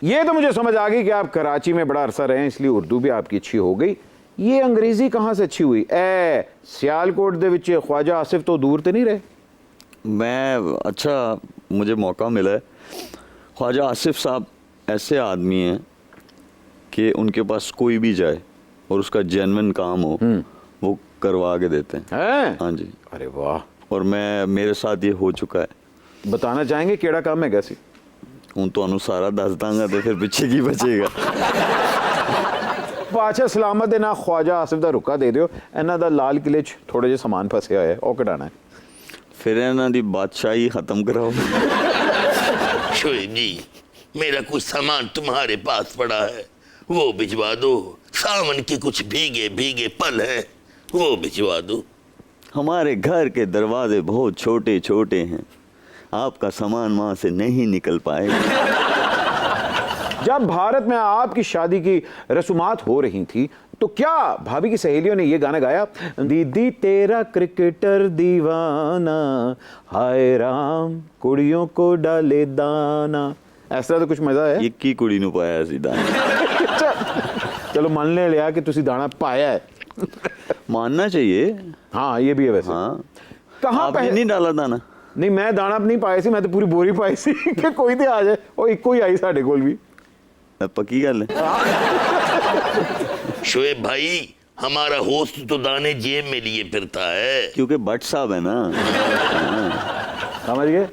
ये तो मुझे समझ आ गई कि आप कराची में बड़ा अरसा रहे हैं, इसलिए उर्दू भी आपकी अच्छी हो गई। ये अंग्रेजी कहाँ से अच्छी हुई? सियालकोट दे विच ख्वाजा आसिफ तो दूर तो नहीं रहे? मैं अच्छा मुझे मौका मिला है। ख्वाजा आसिफ साहब ऐसे आदमी हैं कि उनके पास कोई भी जाए और उसका जेन्युइन काम हो वो करवा के देते हैं। हाँ जी। अरे वाह। और मेरे साथ ये हो चुका है। बताना चाहेंगे केड़ा काम है कैसी? हूँ तो सारा दस दांगा तो फिर पीछे की बचेगा। पाचा सलामत है ना, ख्वाजा आसिफ दा रुका दे दियो, इन्हां दा लाल किले च थोड़े जे सामान फसे होए ओ कढाना है। फिर इन्हां दी बादशाही खत्म कराओ। शोएब जी, मेरा कुछ सामान तुम्हारे पास पड़ा है, वो भिजवा दो। सावन के कुछ भीगे भीगे पल हैं, वो भिजवा दो। हमारे घर के दरवाजे बहुत छोटे छोटे हैं, आपका सामान वहां से नहीं निकल पाएगा। जब भारत में आपकी शादी की रसूमात हो रही थी तो क्या भाभी की सहेलियों ने ये गाना गाया? दीदी तेरा क्रिकेटर दीवाना, हाय राम कुड़ियों को डाले दाना। ऐसा तो कुछ मजा है? एक की कुड़ी नु पाया सीधा। चलो मान ले लिया कि तुसी दाना पाया है। मानना चाहिए। हाँ ये भी है वैसे। हाँ कहाँ आपने नहीं डाला दाना? नहीं मैं दाना नहीं पाया सी, मैं तो पूरी बोरी पाई सी कि कोई तो आ जाए। और एक ही आई साढ़े कोल भी। पक्की गल है। शोएब भाई, हमारा होस्ट तो दाने जेब में लिए फिरता है। क्योंकि भट्ट साहब है ना। समझ गए?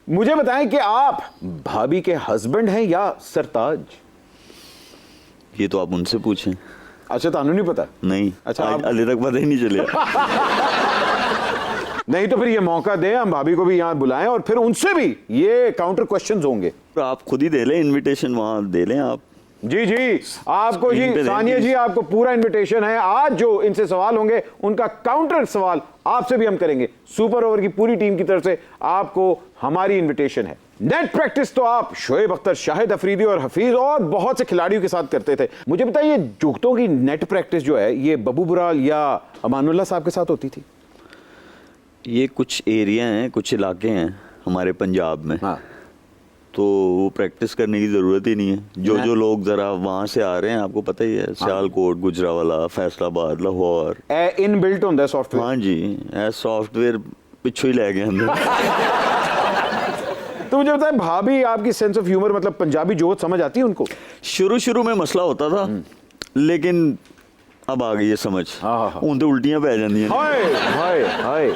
मुझे बताएं कि आप भाभी के हस्बैंड हैं या सरताज? ये तो आप उनसे पूछें। अच्छा तानू नहीं पता? नहीं। अच्छा आज अली तक पता ही नहीं चलेगा। नहीं तो फिर ये मौका दे, हम भाभी को भी यहाँ बुलाएं और फिर उनसे भी ये काउंटर क्वेश्चंस होंगे। तो आप खुद ही दे लें इनविटेशन, वहां दे लें आप। जी जी आपको जी, स्क्रीन पे सानिया देंगे। जी आपको पूरा इनविटेशन है। आज जो इनसे सवाल होंगे उनका काउंटर सवाल आपसे भी हम करेंगे। सुपर ओवर की पूरी टीम की तरफ से आपको हमारी इनविटेशन है। नेट प्रैक्टिस तो आप शोएब अख्तर, शाहिद अफरीदी और हफीज और बहुत से खिलाड़ियों के साथ करते थे। मुझे बताइए जुगतों की नेट प्रैक्टिस जो है ये बब्बू बुराल या अमानुल्लाह साहब के साथ होती थी? ये कुछ एरिया हैं, कुछ इलाके हैं हमारे पंजाब में। हाँ। तो वो प्रैक्टिस करने की ज़रूरत ही नहीं है। जो लोग ज़रा वहाँ से आ रहे हैं, आपको पता ही है, सियालकोट, गुजरावाला, फैसलाबाद, लाहौर। इन बिल्ट होता है सॉफ्टवेयर? हाँ जी, सॉफ्टवेयर पिछू ही ले गए हम। तो मुझे बताएं भाभी आपकी सेंस ऑफ ह्यूमर, मतलब पंजाबी जोक समझ आती है उनको? शुरू में मसला होता था, लेकिन अब आ गई है समझ। हाँ। उन तो उल्टियां पै जांदियां। हाय हाय हाय।